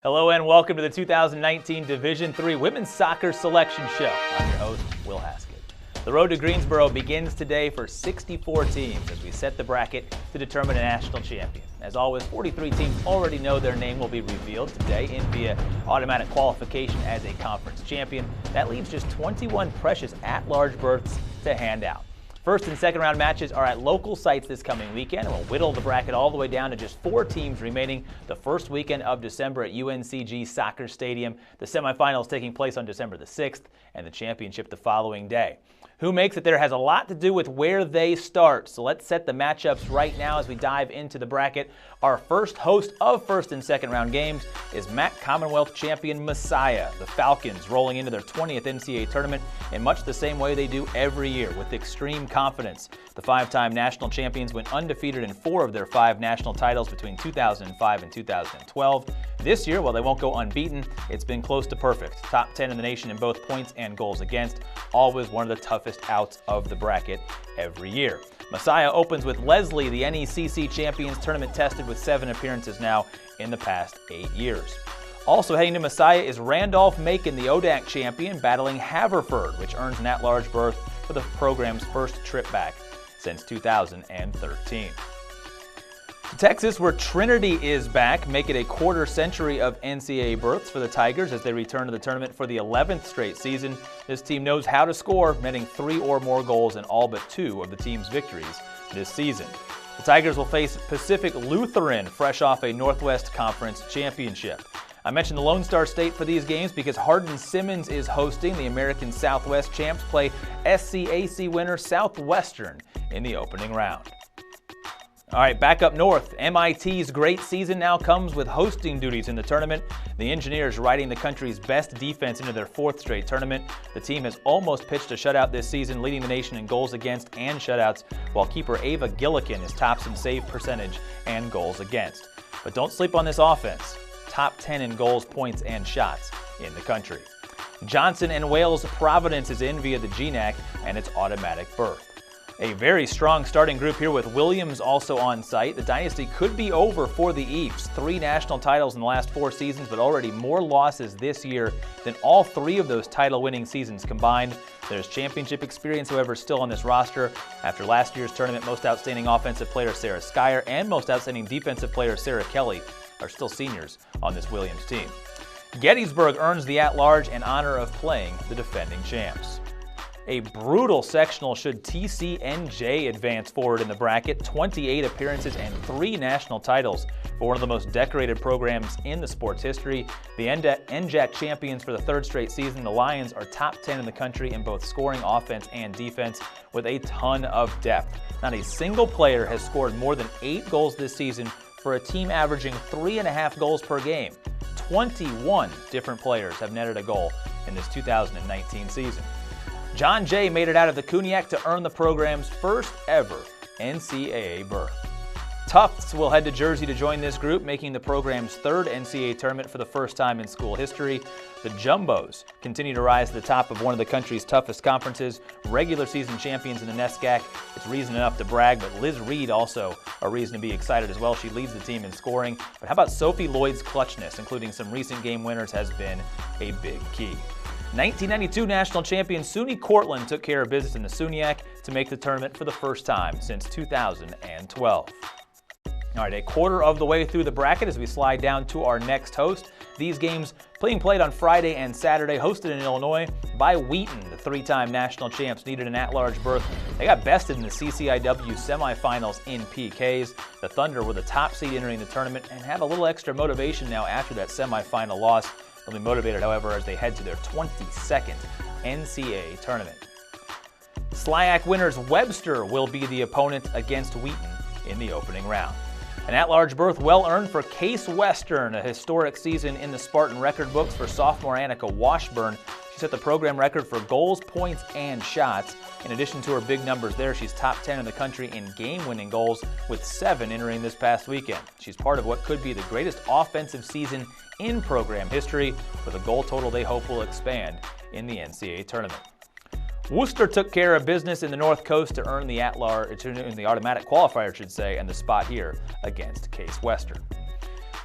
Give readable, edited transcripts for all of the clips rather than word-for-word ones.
Hello and welcome to the 2019 Division III Women's Soccer Selection Show. I'm your host, Will Haskett. The road to Greensboro begins today for 64 teams as we set the bracket to determine a national champion. As always, 43 teams already know their name will be revealed today in via automatic qualification as a conference champion. That leaves just 21 precious at-large berths to hand out. First and second round matches are at local sites this coming weekend, and we'll whittle the bracket all the way down to just 4 teams remaining the first weekend of December at UNCG Soccer Stadium. The semifinals taking place on December the 6th and the championship the following day. Who makes it there has a lot to do with where they start, so let's set the matchups right now as we dive into the bracket. Our first host of first and second round games is MAC Commonwealth champion Messiah. The Falcons rolling into their 20th NCAA tournament in much the same way they do every year, with extreme confidence. The 5-time national champions went undefeated in 4 of their 5 national titles between 2005 and 2012. This year, while they won't go unbeaten, it's been close to perfect. Top 10 in the nation in both points and goals against. Always one of the toughest outs of the bracket every year. Messiah opens with Leslie, the NECC champions, tournament tested with 7 appearances now in the past 8 years. Also heading to Messiah is Randolph-Macon, the ODAC champion, battling Haverford, which earns an at-large berth for the program's first trip back since 2013. Texas, where Trinity is back, make it a quarter century of NCAA berths for the Tigers as they return to the tournament for the 11th straight season. This team knows how to score, netting 3 or more goals in all but 2 of the team's victories this season. The Tigers will face Pacific Lutheran, fresh off a Northwest Conference championship. I mentioned the Lone Star State for these games because Hardin-Simmons is hosting. The American Southwest champs play SCAC winner Southwestern in the opening round. All right, back up north, MIT's great season now comes with hosting duties in the tournament. The Engineers riding the country's best defense into their 4th straight tournament. The team has almost pitched a shutout this season, leading the nation in goals against and shutouts, while keeper Ava Gillikin is tops in save percentage and goals against. But don't sleep on this offense. Top 10 in goals, points, and shots in the country. Johnson and Wales Providence is in via the GNAC and its automatic berth. A very strong starting group here with Williams also on site. The dynasty could be over for the Eves. 3 national titles in the last 4 seasons, but already more losses this year than all 3 of those title-winning seasons combined. There's championship experience, however, still on this roster. After last year's tournament, most outstanding offensive player Sarah Skyer and most outstanding defensive player Sarah Kelly are still seniors on this Williams team. Gettysburg earns the at-large in honor of playing the defending champs. A brutal sectional should TCNJ advance forward in the bracket. 28 appearances and 3 national titles for one of the most decorated programs in the sport's history. The NJAC champions for the 3rd straight season, the Lions are top 10 in the country in both scoring offense and defense with a ton of depth. Not a single player has scored more than 8 goals this season for a team averaging 3.5 goals per game. 21 different players have netted a goal in this 2019 season. John Jay made it out of the Cuniac to earn the program's first ever NCAA berth. Tufts will head to Jersey to join this group, making the program's 3rd NCAA tournament for the first time in school history. The Jumbos continue to rise to the top of one of the country's toughest conferences, regular season champions in the NESCAC. It's reason enough to brag, but Liz Reed also a reason to be excited as well. She leads the team in scoring. But how about Sophie Lloyd's clutchness, including some recent game winners, has been a big key. 1992 national champion Suny Cortland took care of business in the Suniac to make the tournament for the first time since 2012. All right, a quarter of the way through the bracket as we slide down to our next host. These games being played on Friday and Saturday, hosted in Illinois by Wheaton. The 3-time national champs needed an at-large berth. They got bested in the CCIW semifinals in PKs. The Thunder were the top seed entering the tournament and have a little extra motivation now after that semifinal loss. They'll be motivated, however, as they head to their 22nd NCAA tournament. SLIAC winners Webster will be the opponent against Wheaton in the opening round. An at-large berth well earned for Case Western, a historic season in the Spartan record books for sophomore Annika Washburn. She set the program record for goals, points, and shots. In addition to her big numbers there, she's top 10 in the country in game-winning goals, with 7 entering this past weekend. She's part of what could be the greatest offensive season in program history, with a goal total they hope will expand in the NCAA tournament. Worcester took care of business in the North Coast to earn the automatic qualifier, and the spot here against Case Western.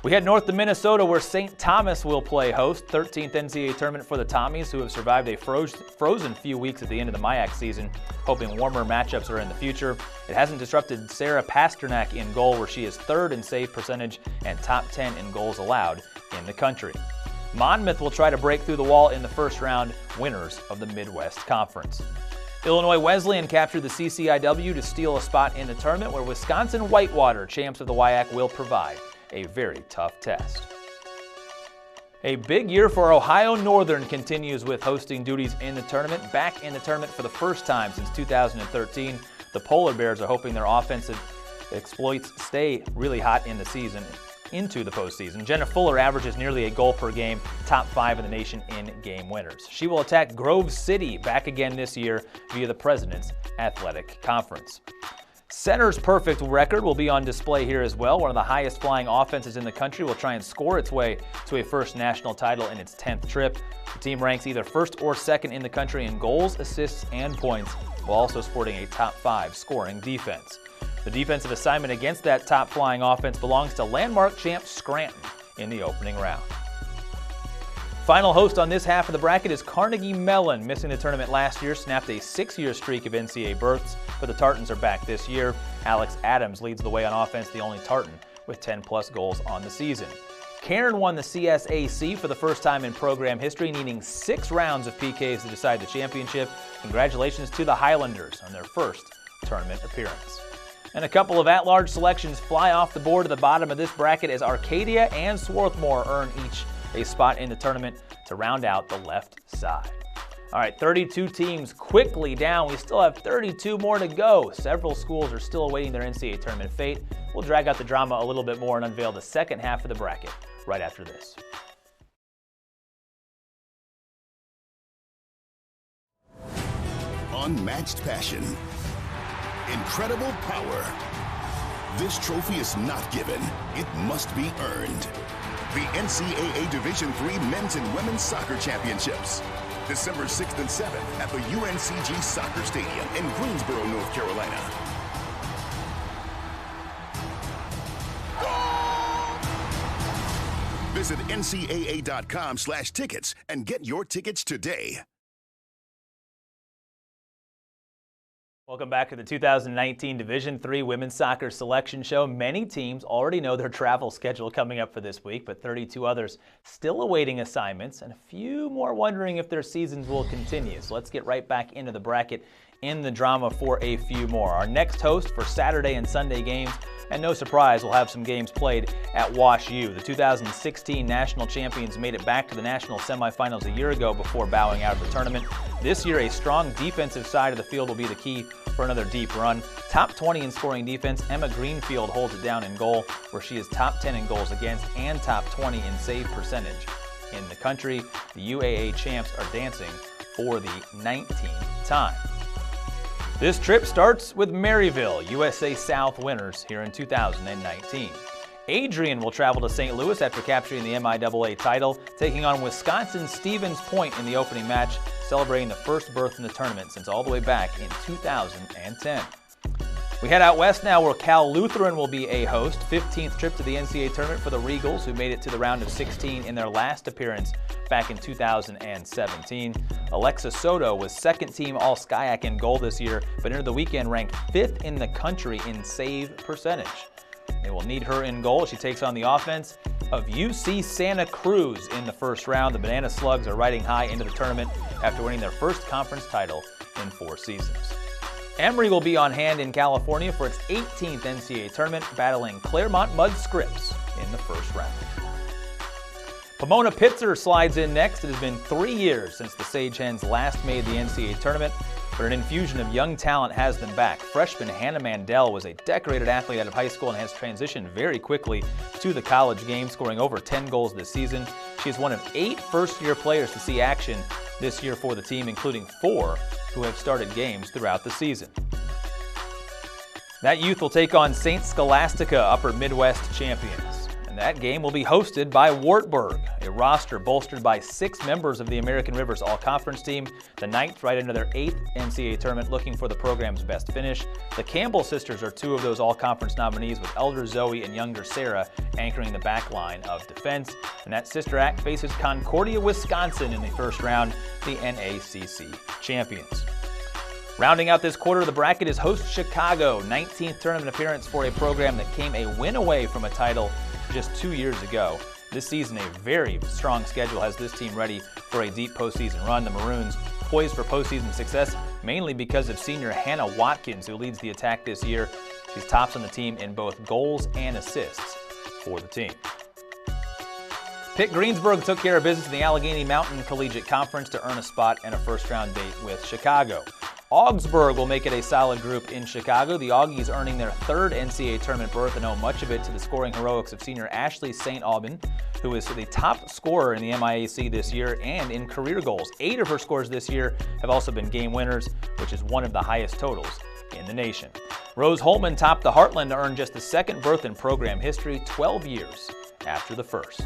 We head north to Minnesota, where St. Thomas will play host. 13th NCAA tournament for the Tommies, who have survived a frozen few weeks at the end of the MIAC season, hoping warmer matchups are in the future. It hasn't disrupted Sarah Pasternak in goal, where she is 3rd in save percentage and top 10 in goals allowed in the country. Monmouth will try to break through the wall in the first round, winners of the Midwest Conference. Illinois Wesleyan captured the CCIW to steal a spot in the tournament, where Wisconsin Whitewater, champs of the WIAC, will provide a very tough test. A big year for Ohio Northern continues with hosting duties in the tournament. Back in the tournament for the first time since 2013, the Polar Bears are hoping their offensive exploits stay really hot in the season, into the postseason. Jenna Fuller averages nearly a goal per game, top 5 in the nation in game winners. She will attack Grove City back again this year via the President's Athletic Conference. Center's perfect record will be on display here as well. One of the highest flying offenses in the country will try and score its way to a first national title in its 10th trip. The team ranks either 1st or 2nd in the country in goals, assists, and points, while also sporting a top 5 scoring defense. The defensive assignment against that top flying offense belongs to landmark champ Scranton in the opening round. Final host on this half of the bracket is Carnegie Mellon. Missing the tournament last year, snapped a 6-year streak of NCAA berths, but the Tartans are back this year. Alex Adams leads the way on offense, the only Tartan with 10-plus goals on the season. Cairn won the CSAC for the first time in program history, needing 6 rounds of PKs to decide the championship. Congratulations to the Highlanders on their first tournament appearance. And a couple of at-large selections fly off the board at the bottom of this bracket as Arcadia and Swarthmore earn each a spot in the tournament to round out the left side. All right, 32 teams quickly down. We still have 32 more to go. Several schools are still awaiting their NCAA tournament fate. We'll drag out the drama a little bit more and unveil the second half of the bracket right after this. Unmatched passion. Incredible power. This trophy is not given. It must be earned. The NCAA Division III Men's and Women's Soccer Championships. December 6th and 7th at the UNCG Soccer Stadium in Greensboro, North Carolina. Visit ncaa.com/tickets and get your tickets today. Welcome back to the 2019 Division III Women's Soccer Selection Show. Many teams already know their travel schedule coming up for this week, but 32 others still awaiting assignments, and a few more wondering if their seasons will continue. So let's get right back into the bracket in the drama for a few more. Our next host for Saturday and Sunday games, and no surprise, we'll have some games played at Wash U. The 2016 national champions made it back to the national semifinals a year ago before bowing out of the tournament. This year, a strong defensive side of the field will be the key for another deep run. Top 20 in scoring defense, Emma Greenfield holds it down in goal, where she is top 10 in goals against and top 20 in save percentage. In the country, the UAA champs are dancing for the 19th time. This trip starts with Maryville, USA South winners here in 2019. Adrian will travel to St. Louis after capturing the MIAA title, taking on Wisconsin's Stevens Point in the opening match, celebrating the first berth in the tournament since all the way back in 2010. We head out west now, where Cal Lutheran will be a host. 15th trip to the NCAA tournament for the Regals, who made it to the round of 16 in their last appearance back in 2017. Alexa Soto was second-team All-SCIAC in goal this year, but entered the weekend ranked 5th in the country in save percentage. They will need her in goal. She takes on the offense of UC Santa Cruz in the first round. The Banana Slugs are riding high into the tournament after winning their first conference title in 4 seasons. Emory will be on hand in California for its 18th NCAA tournament, battling Claremont Mud Scripps in the first round. Pomona Pitzer slides in next. It has been 3 years since the Sage Hens last made the NCAA tournament, but an infusion of young talent has them back. Freshman Hannah Mandel was a decorated athlete out of high school and has transitioned very quickly to the college game, scoring over 10 goals this season. She is one of 8 first-year players to see action this year for the team, including 4 who have started games throughout the season. That youth will take on St. Scholastica, Upper Midwest champions. And and that game will be hosted by Wartburg, a roster bolstered by 6 members of the American Rivers All-Conference team, the 9th right into their 8th NCAA tournament, looking for the program's best finish. The Campbell sisters are 2 of those All-Conference nominees, with elder Zoe and younger Sarah anchoring the back line of defense. And that sister act faces Concordia, Wisconsin in the first round, the NACC champions. Rounding out this quarter of the bracket is host Chicago, 19th tournament appearance for a program that came a win away from a title just 2 years ago. This season, a very strong schedule has this team ready for a deep postseason run. The Maroons poised for postseason success, mainly because of senior Hannah Watkins, who leads the attack this year. She's tops on the team in both goals and assists for the team. Pitt Greensburg took care of business in the Allegheny Mountain Collegiate Conference to earn a spot and a first-round date with Chicago. Augsburg will make it a solid group in Chicago. The Augies earning their 3rd NCAA tournament berth and owe much of it to the scoring heroics of senior Ashley St. Aubin, who is the top scorer in the MIAC this year and in career goals. 8 of her scores this year have also been game winners, which is one of the highest totals in the nation. Rose Holman topped the Heartland to earn just the 2nd berth in program history, 12 years after the first.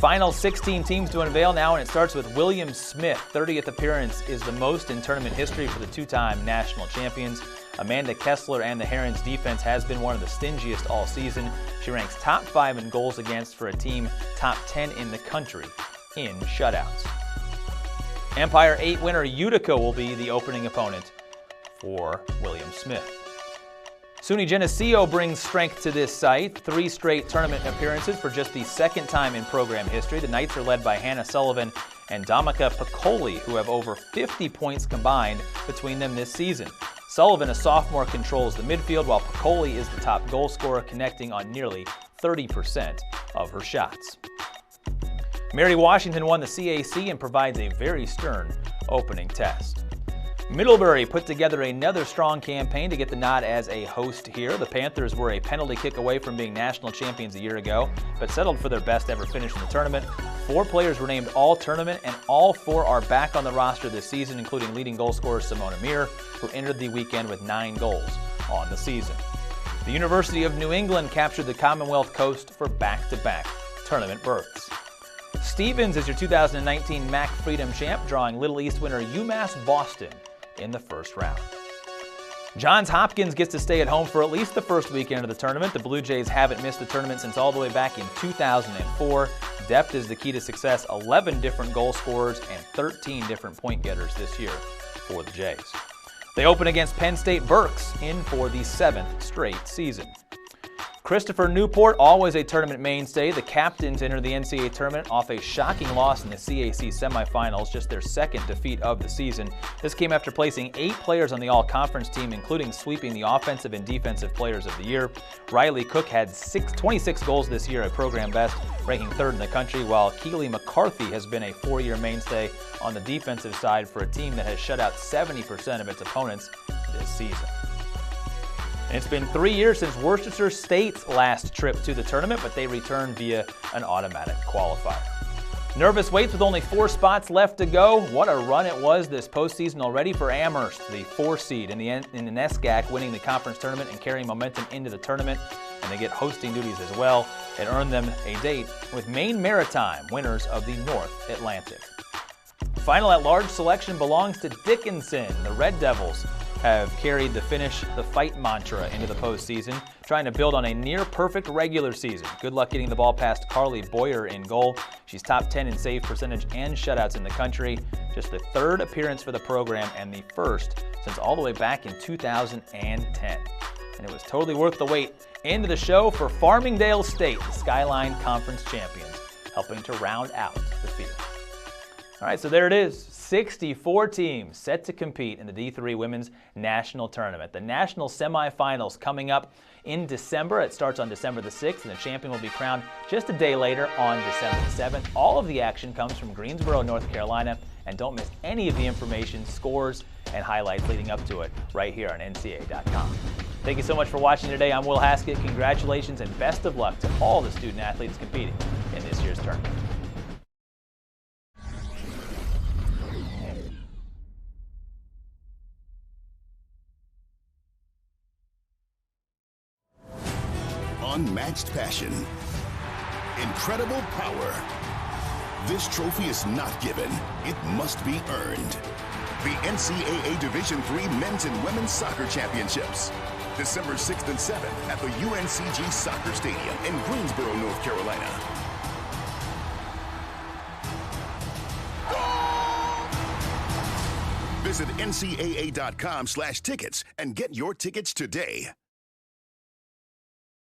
Final 16 teams to unveil now, and it starts with William Smith. 30th appearance is the most in tournament history for the 2-time national champions. Amanda Kessler and the Herons' defense has been one of the stingiest all season. She ranks top 5 in goals against for a team top 10 in the country in shutouts. Empire 8 winner Utica will be the opening opponent for William Smith. SUNY Geneseo brings strength to this site. 3 straight tournament appearances for just the 2nd time in program history. The Knights are led by Hannah Sullivan and Damika Piccoli, who have over 50 points combined between them this season. Sullivan, a sophomore, controls the midfield, while Piccoli is the top goal scorer, connecting on nearly 30% of her shots. Mary Washington won the CAC and provides a very stern opening test. Middlebury put together another strong campaign to get the nod as a host here. The Panthers were a penalty kick away from being national champions a year ago, but settled for their best ever finish in the tournament. 4 players were named all-tournament, and all 4 are back on the roster this season, including leading goal scorer Simona Meir, who entered the weekend with 9 goals on the season. The University of New England captured the Commonwealth Coast for back-to-back tournament berths. Stevens is your 2019 MAC Freedom champ, drawing Little East winner UMass Boston in the first round. Johns Hopkins gets to stay at home for at least the first weekend of the tournament. The Blue Jays haven't missed the tournament since all the way back in 2004. Depth is the key to success. 11 different goal scorers and 13 different point getters this year for the Jays. They open against Penn State Berks in for the 7th straight season. Christopher Newport, always a tournament mainstay. The captains enter the NCAA tournament off a shocking loss in the CAC semifinals, just their 2nd defeat of the season. This came after placing 8 players on the all-conference team, including sweeping the offensive and defensive players of the year. Riley Cook had 26 goals this year, a program best, ranking 3rd in the country, while Keely McCarthy has been a 4-year mainstay on the defensive side for a team that has shut out 70% of its opponents this season. And it's been 3 years since Worcester State's last trip to the tournament, but they returned via an automatic qualifier. Nervous waits with only 4 spots left to go. What a run it was this postseason already for Amherst, the 4 seed in the NESCAC, winning the conference tournament and carrying momentum into the tournament. And they get hosting duties as well. It earned them a date with Maine Maritime, winners of the North Atlantic. Final at-large selection belongs to Dickinson. The Red Devils have carried the finish the fight mantra into the postseason, trying to build on a near-perfect regular season. Good luck getting the ball past Carly Boyer in goal. She's top 10 in save percentage and shutouts in the country. Just the 3rd appearance for the program and the 1st since all the way back in 2010. And it was totally worth the wait into the show for Farmingdale State, the Skyline Conference champions, helping to round out the field. All right, so there it is. 64 teams set to compete in the D3 Women's National Tournament. The national semifinals coming up in December. It starts on December the 6th, and the champion will be crowned just a day later on December the 7th. All of the action comes from Greensboro, North Carolina, and don't miss any of the information, scores, and highlights leading up to it right here on NCAA.com. Thank you so much for watching today. I'm Will Haskett. Congratulations and best of luck to all the student athletes competing in this year's tournament. Unmatched passion, Incredible power. This trophy is not given. It must be earned. The NCAA Division III Men's and Women's Soccer Championships. December 6th and 7th at the UNCG Soccer Stadium in Greensboro, North Carolina. Visit ncaa.com/tickets and get your tickets today.